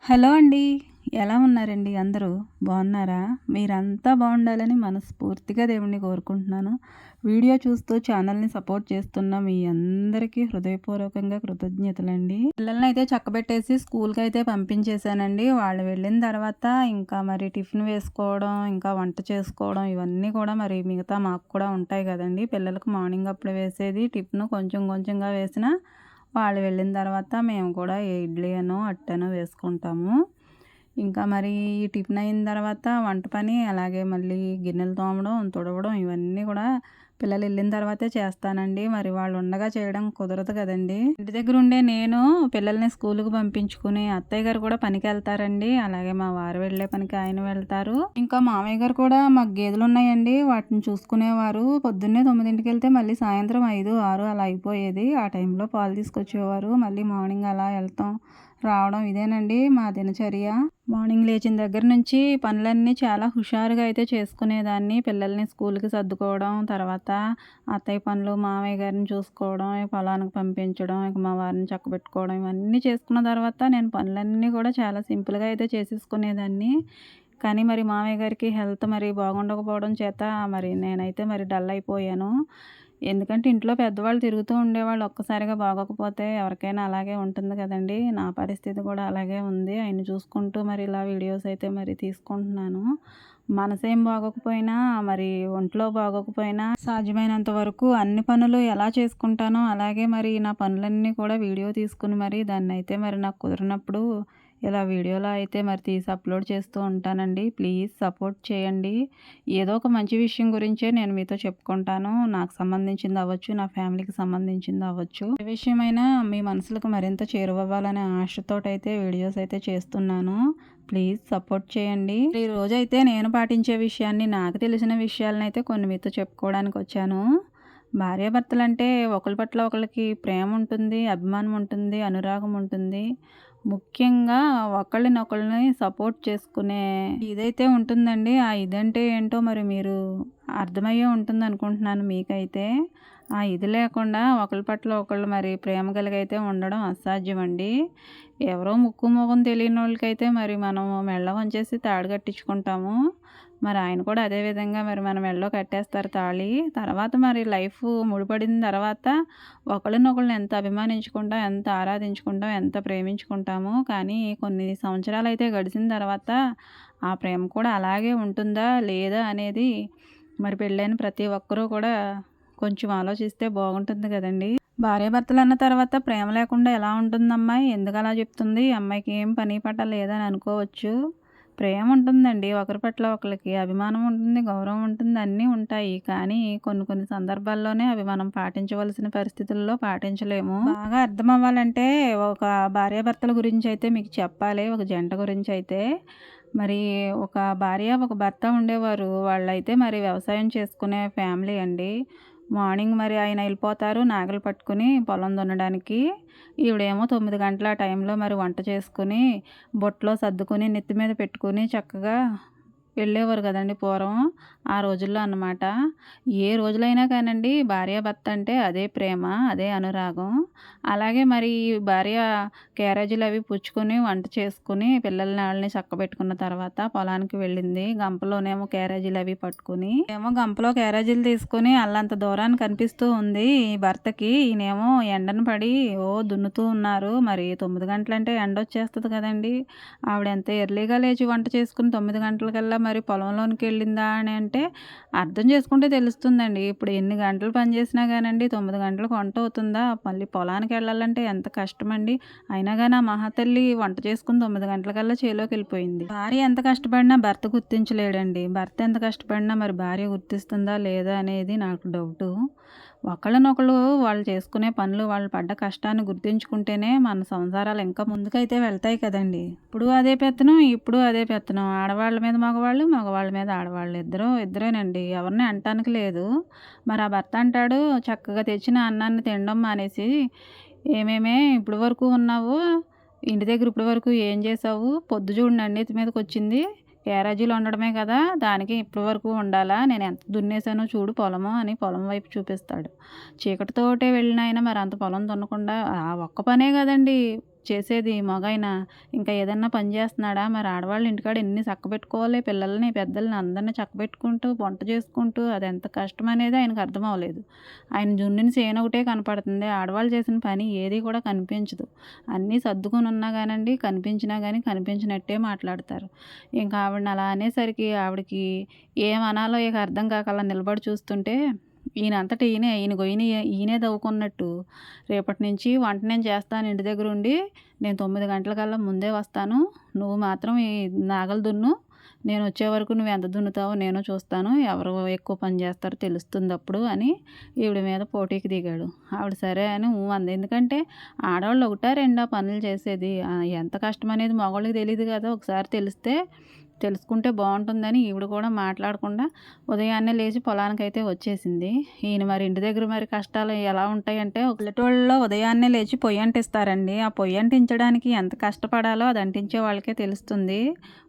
Hello అండి. ఎలా ఉన్నారండి అందరూ? బాగున్నారా? మీరంతా బాగుండాలని మనస్ఫూర్తిగా దేవుడిని కోరుకుంటున్నాను. వీడియో చూస్తూ ఛానల్‌ని సపోర్ట్ చేస్తున్న మీ అందరికీ హృదయపూర్వకంగా కృతజ్ఞతలండి. పిల్లలనైతే చక్కబెట్టేసి స్కూల్‌కైతే పంపించేశానండి. వాళ్ళు వెళ్ళిన తర్వాత ఇంకా మరి టిఫిన్ వేసుకోవడం, ఇంకా వంట చేసుకోవడం ఇవన్నీ కూడా మరి మిగతా మాకు కూడా ఉంటాయి కదండీ! పిల్లలకి మార్నింగ్ అప్పుడు వేసేది టిఫిను కొంచెం కొంచెంగా వేసినా వాళ్ళు వెళ్ళిన తర్వాత మేము కూడా ఇడ్లీ అనో, అట్టనో వేసుకుంటాము. ఇంకా మరి ఈ టిఫిన్ అయిన తర్వాత వంట పని అలాగే మళ్ళీ గిన్నెలు తోమడం, తుడవడం ఇవన్నీ కూడా పిల్లలు వెళ్ళిన తర్వాతే చేస్తానండి. మరి వాళ్ళు ఉండగా చేయడం కుదరదు కదండీ! ఇంటి దగ్గర ఉండే నేను పిల్లల్ని స్కూలుకి పంపించుకుని అత్తయ్య గారు కూడా పనికెళ్తారండి. అలాగే మా వారు వెళ్ళే పనికి ఆయన వెళ్తారు. ఇంకా మామయ్య గారు కూడా మాకు గేదెలున్నాయండి. వాటిని చూసుకునేవారు. పొద్దున్నే 9కి వెళ్తే మళ్ళీ సాయంత్రం 5, 6 అలా అయిపోయేది. ఆ టైంలో పాలు తీసుకొచ్చేవారు. మళ్ళీ మార్నింగ్ అలా వెళ్తాం, రావడం ఇదేనండి మా దినచర్య. మార్నింగ్ లేచిన దగ్గర నుంచి పనులన్నీ చాలా హుషారుగా అయితే చేసుకునేదాన్ని. పిల్లల్ని స్కూల్‌కి సర్దుకోవడం, తర్వాత అత్తయ్య పనులు, మామయ్య గారిని చూసుకోవడం, పొలానికి పంపించడం, ఇక మా వారిని చక్కబెట్టుకోవడం ఇవన్నీ చేసుకున్న తర్వాత నేను పనులన్నీ కూడా చాలా సింపుల్‌గా అయితే చేసేసుకునేదాన్ని. కానీ మరి మామయ్య గారికి హెల్త్ మరి బాగుండకపోవడం చేత మరి నేనైతే మరి డల్ అయిపోయాను. ఎందుకంటే ఇంట్లో పెద్దవాళ్ళు తిరుగుతూ ఉండేవాళ్ళు. ఒక్కసారిగా బాగోకపోతే ఎవరికైనా అలాగే ఉంటుంది కదండీ! నా పరిస్థితి కూడా అలాగే ఉంది. ఆయన్ని చూసుకుంటూ మరి ఇలా వీడియోస్ అయితే మరి తీసుకుంటున్నాను. మనసేం బాగోకపోయినా మరి ఒంట్లో బాగోకపోయినా సాధ్యమైనంత వరకు అన్ని పనులు ఎలా చేసుకుంటానో అలాగే మరి నా పనులన్నీ కూడా వీడియో తీసుకుని మరి దాన్నైతే మరి నాకు కుదిరినప్పుడు ఇలా వీడియోలో అయితే మరి తీసి అప్లోడ్ చేస్తూ ఉంటానండి. ప్లీజ్ సపోర్ట్ చేయండి. ఏదో ఒక మంచి విషయం గురించే నేను మీతో చెప్పుకుంటాను. నాకు సంబంధించింది అవ్వచ్చు, నా ఫ్యామిలీకి సంబంధించింది అవ్వచ్చు. ఏ విషయమైనా మీ మనసులకు మరింత చేరువవ్వాలనే ఆశతోటైతే వీడియోస్ అయితే చేస్తున్నాను. ప్లీజ్ సపోర్ట్ చేయండి. ఈ రోజైతే నేను పాటించే విషయాన్ని, నాకు తెలిసిన విషయాలనైతే కొన్ని మీతో చెప్పుకోవడానికి వచ్చాను. భార్యాభర్తలంటే ఒకళ్ళ పట్ల ఒకళ్ళకి ప్రేమ ఉంటుంది, అభిమానం ఉంటుంది, అనురాగం ఉంటుంది. ముఖ్యంగా ఒకళ్ళనొకళ్ళని సపోర్ట్ చేసుకునే ఇదైతే ఉంటుందండి. ఆ ఇదంటే ఏంటో మరి మీరు అర్థమయ్యే ఉంటుందనుకుంటున్నాను మీకైతే. ఆ ఇది లేకుండా ఒకళ్ళ పట్ల ఒకళ్ళు మరి ప్రేమ కలిగైతే ఉండడం అసాధ్యమండి. ఎవరో ముక్కు మొహం తెలియనోళ్ళకైతే మరి మనం మెళ్ళ వంచేసి తాడు కట్టించుకుంటాము. మరి ఆయన కూడా అదే విధంగా మరి మన మెడలో కట్టేస్తారు తాళి. తర్వాత మరి లైఫ్ ముడిపడిన తర్వాత ఒకళ్ళనొకళ్ళని ఎంత అభిమానించుకుంటాం, ఎంత ఆరాధించుకుంటాం, ఎంత ప్రేమించుకుంటాము. కానీ కొన్ని సంవత్సరాలైతే గడిచిన తర్వాత ఆ ప్రేమ కూడా అలాగే ఉంటుందా? లేదా? అనేది మరి పెళ్ళైన ప్రతి ఒక్కరూ కూడా కొంచెం ఆలోచిస్తే బాగుంటుంది కదండీ! భార్యాభర్తలన్న తర్వాత ప్రేమ లేకుండా ఎలా ఉంటుందమ్మాయి? ఎందుకలా చెప్తుంది? ఈ అమ్మాయికి ఏం పని పాట లేదని అనుకోవచ్చు. ప్రేమ ఉంటుందండి. ఒకరి పట్ల ఒకళ్ళకి అభిమానం ఉంటుంది, గౌరవం ఉంటుంది, అన్నీ ఉంటాయి. కానీ కొన్ని కొన్ని సందర్భాల్లోనే అవి మనం పాటించవలసిన పరిస్థితుల్లో పాటించలేము. బాగా అర్థమవ్వాలంటే ఒక భార్యాభర్తల గురించయితే మీకు చెప్పాలి. ఒక జంట గురించయితే. మరి ఒక భార్య, ఒక భర్త ఉండేవారు. వాళ్ళైతే మరి వ్యవసాయం చేసుకునే ఫ్యామిలీ అండి. మార్నింగ్ మరి ఆయన వెళ్ళిపోతారు నాగలి పట్టుకుని పొలం దున్నడానికి. ఈవిడేమో 9 గంటల ఆ టైంలో మరి వంట చేసుకుని, బుట్టలో సర్దుకుని, నెత్తి మీద పెట్టుకుని చక్కగా వెళ్ళేవారు కదండీ పూర్వం. ఆ రోజుల్లో అన్నమాట. ఏ రోజులైనా కానండి భార్యాభర్త అంటే అదే ప్రేమ, అదే అనురాగం. అలాగే మరి ఈ భార్య క్యారేజీలు అవి పుచ్చుకొని, వంట చేసుకొని, పిల్లల్ని ఆళ్ళని చక్కబెట్టుకున్న తర్వాత పొలానికి వెళ్ళింది. గంపలోనేమో క్యారేజీలు అవి పట్టుకుని, ఏమో గంపలో క్యారేజీలు తీసుకొని అల్లంత దూరాన కనిపిస్తూ ఉంది ఈ భర్తకి. ఈయనేమో ఎండన పడి దున్నుతూ ఉన్నారు. మరి 9 గంటలంటే ఎండొచ్చేస్తది కదండీ! ఆవిడ ఎంత ఎర్లీగా లేచి వంట చేసుకుని 9 గంటలకల్లా మరి పొలంలోనికి వెళ్ళిందా అని అంటే అర్థం చేసుకుంటే తెలుస్తుందండి. ఇప్పుడు ఎన్ని గంటలు పని చేసినా కానండి 9 గంటలకు వంట అవుతుందా? మళ్ళీ పొలానికి వెళ్ళాలంటే ఎంత కష్టమండి. అయినా కానీ ఆ మహాతల్లి వంట చేసుకుని 9 గంటలకల్లా చేలోకి వెళ్ళిపోయింది. భార్య ఎంత కష్టపడినా భర్త గుర్తించలేడండి. భర్త ఎంత కష్టపడినా మరి భార్య గుర్తిస్తుందా లేదా అనేది నాకు డౌటు. ఒకళ్ళనొకళ్ళు వాళ్ళు చేసుకునే పనులు, వాళ్ళు పడ్డ కష్టాన్ని గుర్తుంచుకుంటేనే మన సంసారాలు ఇంకా ముందుకైతే వెళ్తాయి కదండీ! ఇప్పుడు అదే పెత్తనం. ఆడవాళ్ళ మీద మగవాళ్ళు, మగవాళ్ళ మీద ఆడవాళ్ళు. ఇద్దరేనండి. ఎవరిని అనటానికి లేదు. మరి ఆ భర్త అంటాడు చక్కగా తెచ్చిన అన్నాన్ని తినడం మానేసి, "ఏమేమే ఇప్పటి వరకు ఉన్నావు? ఇంటి దగ్గర ఇప్పటి వరకు ఏం చేసావు? పొద్దు చూడు నన్నెత్తి మీదకొచ్చింది. క్యారేజీలు వండడమే కదా! దానికి ఇప్పటి వరకు ఉండాలా? నేను ఎంత దున్నేసానో చూడు పొలము" అని పొలం వైపు చూపిస్తాడు. చీకటితోటే వెళ్ళిన ఆయన మరి అంత పొలం దున్నకుండా ఆ ఒక్క పనే కదండీ! చేసేది మగాయన. ఇంకా ఏదన్నా పని చేస్తున్నాడా? మరి ఆడవాళ్ళు ఇంటికాడ ఎన్ని చక్కబెట్టుకోవాలి, పిల్లల్ని, పెద్దల్ని అందరిని చక్కబెట్టుకుంటూ, వంట చేసుకుంటూ అది ఎంత కష్టమనేది ఆయనకు అర్థం అవ్వలేదు. ఆయన జున్నుని ఒకటే కనపడుతుంది. ఆడవాళ్ళు చేసిన పని ఏది కూడా కనిపించదు. అన్నీ సర్దుకొని ఉన్నా గానండి, కనిపించినా గానీ కనిపించినట్టే మాట్లాడతారు. ఇంకా ఆవిడని అలా అనేసరికి ఆవిడకి ఏమనాలో ఇక అర్థం కాక అలా నిలబడి చూస్తుంటే, ఈయనంతట ఈయనే, ఈయన గొయ్యిని ఈయనే దవ్వుకున్నట్టు, రేపటి నుంచి వంట నేను చేస్తాను ఇంటి దగ్గరుండి. నేను 9 గంటలకల్లా ముందే వస్తాను. నువ్వు మాత్రం ఈ నాగలి దున్ను. నేనొచ్చే వరకు నువ్వెంత దున్నుతావో నేను చూస్తాను. ఎవరు ఎక్కువ పని చేస్తారో తెలుస్తుందప్పుడు అని ఈవిడ మీద పోటీకి దిగాడు. ఆవిడ సరే అని అంది. ఎందుకంటే ఆడవాళ్ళు ఒకటా రెండా పనులు చేసేది. ఎంత కష్టమనేది మగోళ్ళకి తెలీదు కదా! ఒకసారి తెలుసుకుంటే బావుంటుందని ఈవిడ కూడా మాట్లాడకుండా ఉదయాన్నే లేచి పొలానికైతే వచ్చేసింది. ఈయన మరి ఇంటి దగ్గర మరి కష్టాలు ఎలా ఉంటాయంటే, పల్లెటూళ్ళలో ఉదయాన్నే లేచి పొయ్యి అంటిస్తారండి. ఆ పొయ్యి అంటించడానికి ఎంత కష్టపడాలో అది అంటించే వాళ్ళకే తెలుస్తుంది.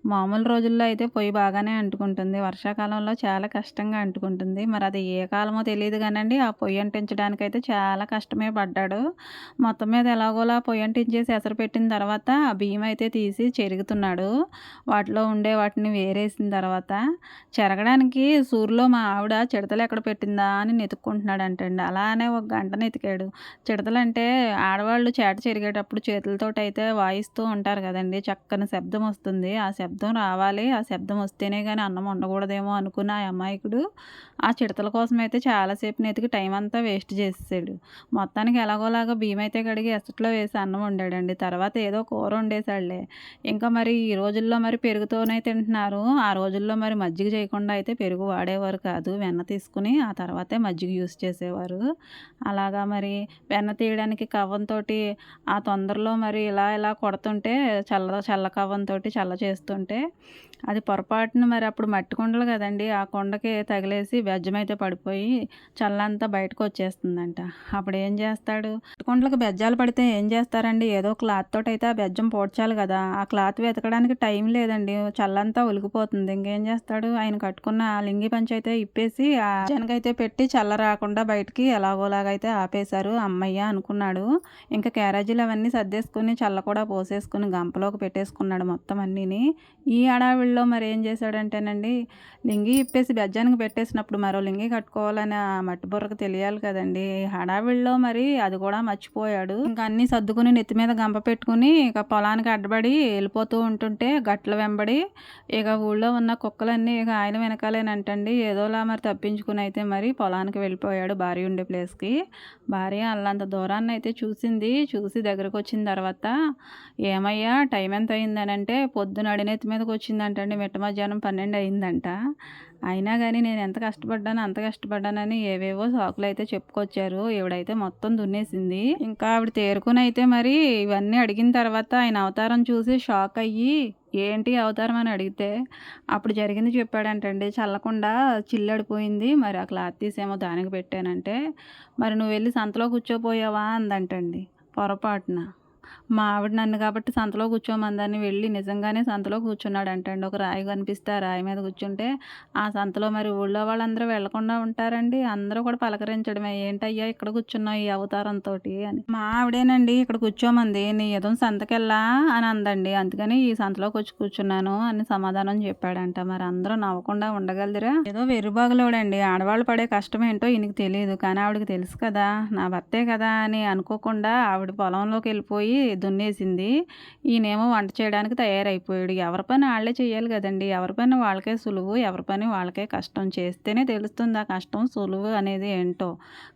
మామూలు రోజుల్లో అయితే పొయ్యి బాగానే అంటుకుంటుంది. వర్షాకాలంలో చాలా కష్టంగా అంటుకుంటుంది. మరి అది ఏ కాలమో తెలీదు గానండి, ఆ పొయ్యి అంటించడానికైతే చాలా కష్టమే పడ్డాడు. మొత్తం మీద ఎలాగోలా పొయ్యి అంటించేసి ఎసరు పెట్టిన తర్వాత ఆ బియ్యం అయితే తీసి చెరుగుతున్నాడు. వాటిలో ఉండే వాటిని వేరేసిన తర్వాత చెరగడానికి సూర్లో మా ఆవిడ చిడతలు ఎక్కడ పెట్టిందా అని వెతుక్కుంటున్నాడంటండి. అలానే ఒక గంట వెతికాడు. చిడతలంటే ఆడవాళ్ళు చేట చెరిగేటప్పుడు చేతులతోటైతే వాయిస్తూ ఉంటారు కదండీ! చక్కని శబ్దం వస్తుంది. ఆ శబ్దం రావాలి. ఆ శబ్దం వస్తేనే గాని అన్నం వండకూడదేమో అనుకున్న ఆ అమాయకుడు ఆ చిడతల కోసమైతే చాలాసేపు వెతికి టైం అంతా వేస్ట్ చేసేసాడు. మొత్తానికి ఎలాగోలాగా బియ్యం అయితే కడిగి ఎసట్లో వేసి అన్నం వండాడండి. తర్వాత ఏదో కూర వండేసాడులే. ఇంకా మరి ఈ రోజుల్లో మరి పెరుగుతోనే తింటున్నారు. ఆ రోజుల్లో మరి మజ్జిగ చేయకుండా అయితే పెరుగు వాడేవారు కాదు. వెన్న తీసుకుని ఆ తర్వాతే మజ్జిగ యూజ్ చేసేవారు. అలాగా మరి వెన్న తీయడానికి కవ్వంతోటి ఆ తొందరలో మరి ఇలా కొడుతుంటే చల్ల కవ్వంతోటి చల్ల చేస్తుంటే అది పొరపాటున మరి అప్పుడు మట్టి కుండలు కదండీ! ఆ కుండకి తగిలేసి బెజ్జమైతే పడిపోయి చల్లంతా బయటకొచ్చేస్తుందంట. అప్పుడేం చేస్తాడు? మట్టి కుండలకు బెజ్జాలు పడితే ఏం చేస్తారండి? ఏదో క్లాత్ తోటైతే ఆ బెజ్జం పూడ్చాలి కదా! ఆ క్లాత్ వెతకడానికి టైం లేదండి. చల్లంతా ఒలికిపోతుంది. ఇంకేం చేస్తాడు? ఆయన కట్టుకున్న ఆ లింగి పంచె అయితే ఇప్పేసి ఆ బెజ్జానికైతే పెట్టి చల్ల రాకుండా బయటికి ఎలాగోలాగైతే ఆపేశారు. హమ్మయ్య! అనుకున్నాడు. ఇంకా క్యారేజీలు అవన్నీ సర్దేసుకొని చల్ల కూడా పోసేసుకొని గంపలోకి పెట్టేసుకున్నాడు మొత్తం అన్నీని. ఈ హడావిడిలో మరి ఏం చేశాడంటేనండి, లింగి ఇప్పేసి బెజ్జానికి పెట్టేసినప్పుడు మరో లింగి కట్టుకోవాలని ఆ మట్టి బుర్రకు తెలియాలి కదండీ! హడావిడిలో మరి అది కూడా మర్చిపోయాడు. ఇంకా అన్నీ సర్దుకుని నెత్తి మీద గంప పెట్టుకుని ఇక పొలానికి అడ్డబడి వెళ్ళిపోతూ ఉంటుంటే గట్ల వెంబడి ఇక ఊళ్ళో ఉన్న కుక్కలన్నీ ఇక ఆయన వెనకాలేనంటండి. ఏదోలా మరి తప్పించుకుని అయితే మరి పొలానికి వెళ్ళిపోయాడు భార్య ఉండే ప్లేస్‌కి. భార్య అల్లంత దూరాన్నయితే చూసింది. చూసి దగ్గరకొచ్చిన తర్వాత, "ఏమయ్యా టైం ఎంత అయిందనంటే" పొద్దున అడినెత్తి మీదకొచ్చిందంటండి. మిట్ట మధ్యాహ్నం 12 అయిందంట. అయినా గాని నేను ఎంత కష్టపడ్డానో అంత కష్టపడ్డానని ఏవేవో సాకులైతే చెప్పుకొచ్చారు. ఈవిడైతే మొత్తం దున్నేసింది. ఇంకా ఆవిడ తేరుకొనైతే మరి ఇవన్నీ అడిగిన తర్వాత ఆయన అవతారం చూసి షాక్ అయ్యి, "ఏంటి అవతారం" అని అడిగితే అప్పుడు జరిగింది చెప్పాడంటండి. చల్లకుండా చిల్లడిపోయింది. మరి ఆ క్లాత్ తీసేమో దానికి పెట్టానంటే, "మరి నువ్వెళ్ళి సంతలో కూర్చోపోయావా" అందంటండి పొరపాటున. మా ఆవిడ నన్ను కాబట్టి సంతలో కూర్చోమందని వెళ్ళి నిజంగానే సంతలో కూర్చున్నాడంటండి. ఒక రాయి కనిపిస్తే ఆ రాయి మీద కూర్చుంటే, ఆ సంతలో మరి ఊళ్ళో వాళ్ళందరూ వెళ్ళకుండా ఉంటారండి. అందరూ కూడా పలకరించడమే, "ఏంటయ్యా ఇక్కడ కూర్చున్నావు ఈ అవతారంతోటి" అని. మా ఆవిడేనండి ఇక్కడ కూర్చోమంది. "నీ ఎదురు సంతకెళ్ళా" అని అందండి. అందుకని ఈ సంతలోకొచ్చి కూర్చున్నాను అని సమాధానం చెప్పాడంట. మరి అందరూ నవ్వకుండా ఉండగలదురా? ఏదో వెర్రిబాగులోడండి. ఆడవాళ్ళు పడే కష్టం ఏంటో ఈయనకి తెలీదు. కానీ ఆవిడకి తెలుసు కదా! నా భర్తే కదా అని అనుకోకుండా ఆవిడ పొలంలోకి వెళ్ళిపోయి దున్నేసింది. ఈయనేమో వంట చేయడానికి తయారైపోయాడు. ఎవరి పని ఆళ్ళే చేయాలి కదండీ! ఎవరి పని వాళ్ళకే సులువు. ఎవరి పని వాళ్ళకే కష్టం. చేస్తేనే తెలుస్తుంది ఆ కష్టం, సులువు అనేది ఏంటో.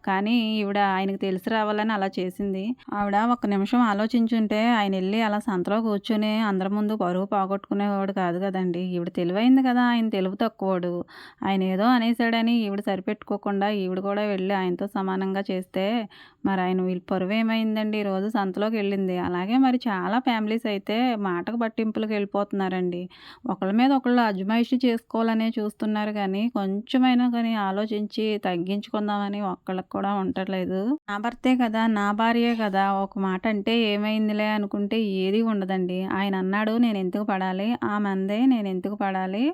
కానీ ఈవిడ ఆయనకి తెలిసి రావాలని అలా చేసింది. ఆవిడ ఒక్క నిమిషం ఆలోచించుంటే ఆయనెళ్ళి అలా సంతలో కూర్చొని అందరి ముందు పరువు పోగొట్టుకునేవాడు కాదు కదండీ! ఈవిడ తెలివైంది కదా! ఆయన తెలివి తక్కువోడు. ఆయన ఏదో అనేసాడని ఈవిడ సరిపెట్టుకోకుండా ఈవిడ కూడా వెళ్ళి ఆయనతో సమానంగా చేస్తే మరి ఆయన వీళ్ళ పరువేమైందండి? ఈరోజు సంతలోకెళ్ళింది. అలాగే మరి చాలా ఫ్యామిలీస్ అయితే మాటకు పట్టింపులకి వెళ్ళిపోతున్నారండి. ఒకళ్ళ మీద ఒకళ్ళు అజమాయిషీ చేసుకోవాలనే చూస్తున్నారు గానీ, కొంచెమైనా కానీ ఆలోచించి తగ్గించుకుందామని ఒక్కళ్ళకి కూడా ఉండట్లేదు. నా భర్తే కదా! నా భార్యే కదా! ఒక మాట అంటే ఏమైందిలే అనుకుంటే ఏది ఉండదండి. ఆయన అన్నాడు నేనెందుకు పడాలి? ఆమె అందే నేనెందుకు పడాలి?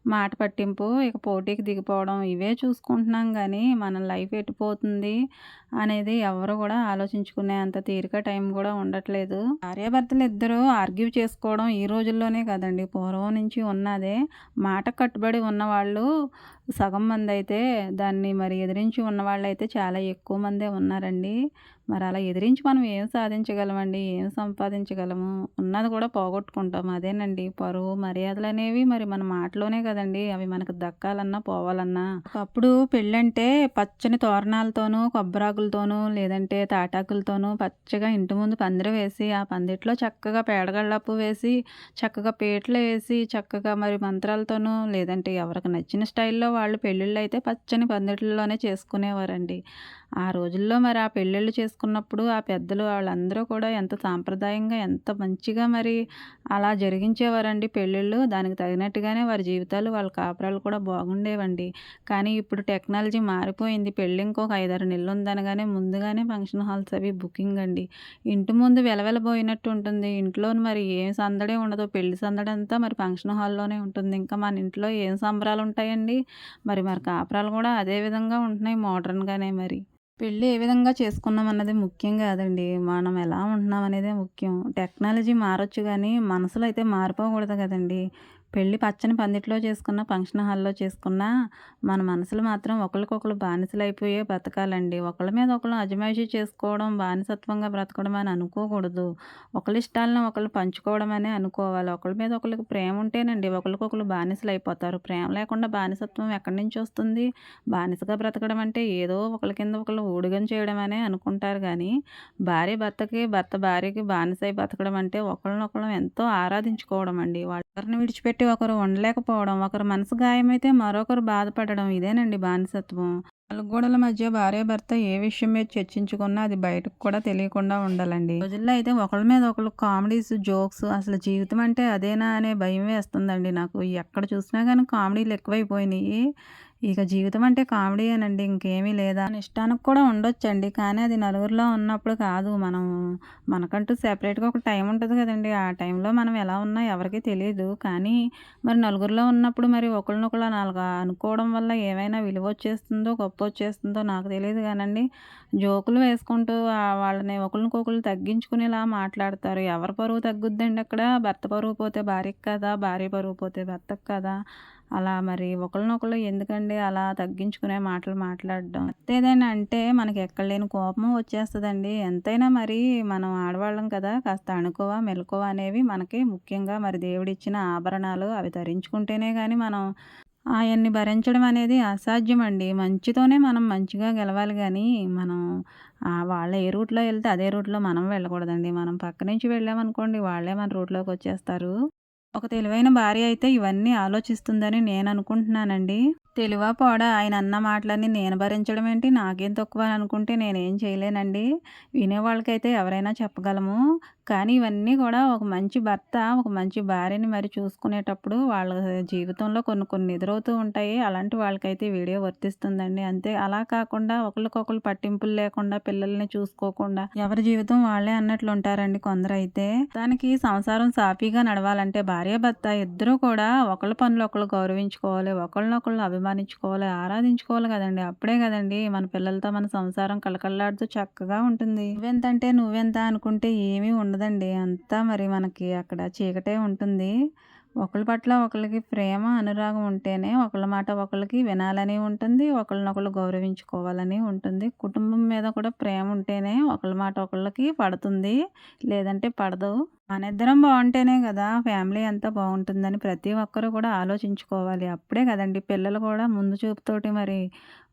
మాట పట్టింపు, ఇక పోటీకి దిగిపోవడం ఇవే చూసుకుంటున్నాం గానీ, మన లైఫ్ ఎటుపోతుంది అనేది ఎవరు కూడా ఆలోచించుకునే అంత తీరిక టైం కూడా ఉండట్లేదు. భార్యాభర్తలు ఇద్దరు ఆర్గ్యూ చేసుకోవడం ఈ రోజుల్లోనే కదండి, పూర్వం నుంచి ఉన్నదే. మాట కట్టుబడి ఉన్నవాళ్ళు సగం మంది అయితే దాన్ని మరి ఎదిరించి ఉన్నవాళ్ళైతే చాలా ఎక్కువ మందే ఉన్నారండి. మరి అలా ఎదిరించి మనం ఏం సాధించగలమండి? ఏం సంపాదించగలము? ఉన్నది కూడా పోగొట్టుకుంటాం. అదేనండి పరువు, మర్యాదలనేవి మరి మన మాటలోనే కదండీ అవి మనకు దక్కాలన్నా, పోవాలన్నా. ఒకప్పుడు పెళ్ళంటే పచ్చని తోరణాలతోనూ, కొబ్బరాకులతోనూ, లేదంటే తాటాకులతోనూ పచ్చగా ఇంటి ముందు పందిరి వేసి, ఆ పందిట్లో చక్కగా పేడగళ్ళపు వేసి, చక్కగా పీటలు వేసి, చక్కగా మరి మంత్రాలతోనూ, లేదంటే ఎవరికి నచ్చిన స్టైల్‌లో వాళ్ళు పెళ్ళిళ్ళైతే పచ్చని పందిట్లలోనే చేసుకునేవారండి. ఆ రోజుల్లో మరి ఆ పెళ్ళిళ్ళు చేసుకున్నప్పుడు ఆ పెద్దలు వాళ్ళందరూ కూడా ఎంత సాంప్రదాయంగా, ఎంత మంచిగా మరి అలా జరిగించేవారండి పెళ్ళిళ్ళు. దానికి తగినట్టుగానే వారి జీవితాలు, వాళ్ళ కాపురాలు కూడా బాగుండేవండి. కానీ ఇప్పుడు టెక్నాలజీ మారిపోయింది. పెళ్ళి ఇంకొక 5, 6 నెలలు ఉందనగానే ముందుగానే ఫంక్షన్ హాల్స్ అవి బుకింగ్ అండి. ఇంటి ముందు వెలవెలబోయినట్టు ఉంటుంది. ఇంట్లోని మరి ఏం సందడే ఉండదు. పెళ్లి సందడంతా మరి ఫంక్షన్ హాల్లోనే ఉంటుంది. ఇంకా మన ఇంట్లో ఏం సంబరాలు ఉంటాయండి. మరి కాపురాలు కూడా అదే విధంగా ఉంటున్నాయి మోడ్రన్‌గానే మరి. పెళ్ళి ఏ విధంగా చేసుకున్నాం అన్నది ముఖ్యం కాదండి. మనం ఎలా ఉంటున్నాం అనేదే ముఖ్యం. టెక్నాలజీ మారొచ్చు గానీ, మనసులో అయితే మారిపోకూడదు కదండీ. పెళ్లి పచ్చని పందిట్లో చేసుకున్నా, ఫంక్షన్ హాల్‌లో చేసుకున్నా, మన మనసులు మాత్రం ఒకళ్ళకొకళ్ళు బానిసలైపోయే బతకాలండి. ఒకళ్ళ మీద ఒకళ్ళు అజమాయిషీ చేసుకోవడం, బానిసత్వంగా బ్రతకడం అని అనుకోకూడదు. ఒకళ్ళ ఇష్టాలను ఒకళ్ళు పంచుకోవడం అనే అనుకోవాలి. ఒకళ్ళ మీద ఒకళ్ళకి ప్రేమ ఉంటేనండి ఒకళ్ళకొకళ్ళు బానిసలైపోతారు. ప్రేమ లేకుండా బానిసత్వం ఎక్కడి నుంచొస్తుంది? బానిసగా బ్రతకడం అంటే ఏదో ఒకళ్ళ కింద ఒకళ్ళు ఊడిగం చేయడం అనే అనుకుంటారు గానీ, భార్య భర్తకి, భర్త భార్యకి బానిసై బతకడం అంటే ఒకళ్ళనొకళ్ళం ఎంతో ఆరాధించుకోవడం అండి. ఒకరిని విడిచిపెట్టి ఒకరు ఉండలేకపోవడం, ఒకరి మనసు గాయమైతే మరొకరు బాధపడడం ఇదేనండి బానిసత్వం. నాలుగు గోడల మధ్య భార్యాభర్త ఏ విషయం మీద చర్చించుకున్నా అది బయటకు కూడా తెలియకుండా ఉండాలండి. ఈ రోజుల్లో అయితే ఒకళ్ళ మీద ఒకళ్ళు కామెడీస్, జోక్స్, అసలు జీవితం అంటే అదేనా అనే భయం వేస్తుందండి నాకు. ఎక్కడ చూసినా గానీ కామెడీలు ఎక్కువైపోయినాయి. ఇక జీవితం అంటే కామెడీయేనండి, ఇంకేమీ లేదా? మన ఇష్టానికి కూడా ఉండొచ్చండి. కానీ అది నలుగురిలో ఉన్నప్పుడు కాదు. మనకంటూ సెపరేట్‌గా ఒక టైం ఉంటది కదండీ! ఆ టైంలో మనం ఎలా ఉన్నా ఎవరికీ తెలీదు. కానీ మరి నలుగురిలో ఉన్నప్పుడు మరి ఒకళ్ళనొకళ్ళు అలాగా అనుకోవడం వల్ల ఏమైనా విలువొచ్చేస్తుందో, గొప్పొచ్చేస్తుందో నాకు తెలీదు గానండి. జోకులు వేసుకుంటూ వాళ్ళని ఒకళ్ళకొకళ్ళు తగ్గించుకునేలా మాట్లాడతారు. ఎవరి పరువు తగ్గుద్దండి అక్కడ? భర్త పరువు పోతే భార్యకి కదా! భార్య పరువు పోతే భర్తకి కదా! అలా మరి ఒకళ్ళనొకళ్ళు ఎందుకండి అలా తగ్గించుకునే మాటలు మాట్లాడడం? భర్తేదైనా అంటే మనకి ఎక్కడ లేని కోపం వచ్చేస్తదండి. ఎంతైనా మరి మనం ఆడవాళ్ళం కదా! కాస్త అణకువ, మెలకువ అనేవి మనకి ముఖ్యంగా మరి దేవుడిచ్చిన ఆభరణాలు. అవి ధరించుకుంటేనే గాని మనం ఆయన్ని భరించడం అనేది అసాధ్యమండి. మంచితోనే మనం మంచిగా గెలవాలి గానీ, మనం వాళ్ళు ఏ రూట్‌లో ఎళ్తే అదే రూట్‌లో మనం వెళ్ళకూడదండి. మనం పక్క నుంచి వెళ్ళామనుకోండి వాళ్ళే మన రూట్‌లోకొచ్చేస్తారు. ఒక తెలివైన భార్య అయితే ఇవన్నీ ఆలోచిస్తుందని నేననుకుంటున్నానండి. తెలివా పాడా ఆయన అన్న మాటలన్నీ నేను భరించడం ఏంటి, నాకేం తక్కువ అని అనుకుంటే నేనేం చేయలేనండి. వినేవాళ్ళకైతే ఎవరైనా చెప్పగలము. కానీ ఇవన్నీ కూడా ఒక మంచి భర్త, ఒక మంచి భార్యని మరి చూసుకునేటప్పుడు వాళ్ళ జీవితంలో కొన్ని కొన్ని ఎదురవుతూ ఉంటాయి. అలాంటి వాళ్ళకైతే ఈ వీడియో వర్తిస్తుందండి. అంతే. అలా కాకుండా ఒకళ్ళకొకళ్ళు పట్టింపులు లేకుండా, పిల్లల్ని చూసుకోకుండా ఎవరి జీవితం వాళ్ళే అన్నట్లు ఉంటారండి కొందరైతే. దానికి సంసారం సాఫీగా నడవాలంటే భార్యాభర్త ఇద్దరూ కూడా ఒకళ్ళ పనులు ఒకళ్ళు గౌరవించుకోవాలి. ఒకళ్ళనొకళ్ళు అభిమానించుకోవాలి, ఆరాధించుకోవాలి కదండీ! అప్పుడే కదండీ మన పిల్లలతో మన సంసారం కళకళలాడుతూ చక్కగా ఉంటుంది. నువ్వెంతంటే నువ్వెంత అనుకుంటే ఏమీ ఉండదండి. అంతా మరి మనకి అక్కడ చీకటే ఉంటుంది. ఒకళ్ళ పట్ల ఒకళ్ళకి ప్రేమ, అనురాగం ఉంటేనే ఒకళ్ళ మాట ఒకళ్ళకి వినాలని ఉంటుంది. ఒకళ్ళనొకళ్ళు గౌరవించుకోవాలని ఉంటుంది. కుటుంబం మీద కూడా ప్రేమ ఉంటేనే ఒకళ్ళ మాట ఒకళ్ళకి పడుతుంది. లేదంటే పడదు. మనిద్దరం బావుంటేనే గదా ఫ్యామిలీ అంతా బావుంటుందని ప్రతి ఒక్కరు కూడా ఆలోచించుకోవాలి. అప్పుడే కదండీ పిల్లలు కూడా ముందు చూపుతోటి మరి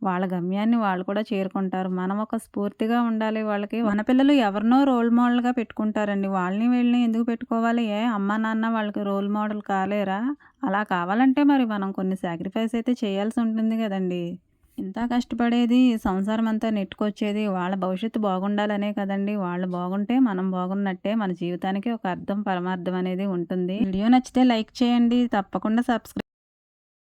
వాళ్ళ గమ్యాన్ని వాళ్ళు కూడా చేరుకుంటారు. మనం ఒక స్ఫూర్తిగా ఉండాలి వాళ్ళకి. మన పిల్లలు ఎవరినో రోల్ మోడల్‌గా పెట్టుకుంటారండి. వాళ్ళని వీళ్ళని ఎందుకు పెట్టుకోవాలి? అమ్మా, నాన్న వాళ్ళకి రోల్ మోడల్ కాలేరా? అలా కావాలంటే మరి మనం కొన్ని సాక్రిఫైస్ అయితే చేయాల్సి ఉంటుంది గదండీ! ఇంత కష్టపడేది, సంసారం అంతా నెట్టుకొచ్చేది వాళ్ళ భవిష్యత్తు బాగుండాలనే కదండీ! వాళ్ళు బాగుంటే మనం బాగున్నట్టే. మన జీవితానికి ఒక అర్థం, పరమార్థం అనేది ఉంటుంది. వీడియో నచ్చితే లైక్ చేయండి. తప్పకుండా సబ్స్క్రైబ్